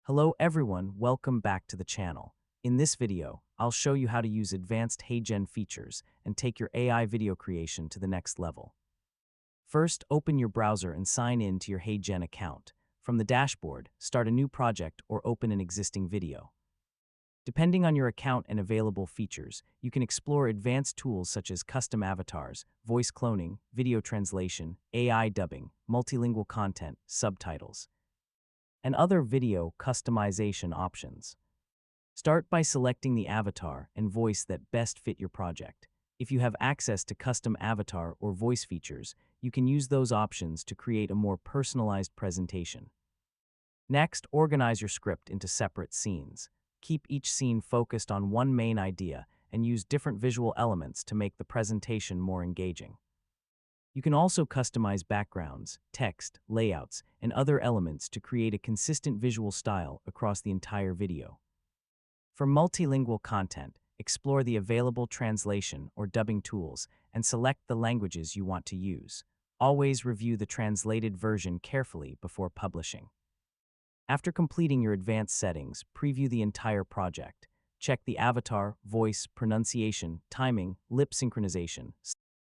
Hello everyone, welcome back to the channel. In this video, I'll show you how to use advanced HeyGen features and take your AI video creation to the next level. First, open your browser and sign in to your HeyGen account. From the dashboard, start a new project or open an existing video. Depending on your account and available features, you can explore advanced tools such as custom avatars, voice cloning, video translation, AI dubbing, multilingual content, subtitles, and other video customization options. Start by selecting the avatar and voice that best fit your project. If you have access to custom avatar or voice features, you can use those options to create a more personalized presentation. Next, organize your script into separate scenes. Keep each scene focused on one main idea and use different visual elements to make the presentation more engaging. You can also customize backgrounds, text, layouts, and other elements to create a consistent visual style across the entire video. For multilingual content, explore the available translation or dubbing tools and select the languages you want to use. Always review the translated version carefully before publishing. After completing your advanced settings, preview the entire project. Check the avatar, voice, pronunciation, timing, lip synchronization,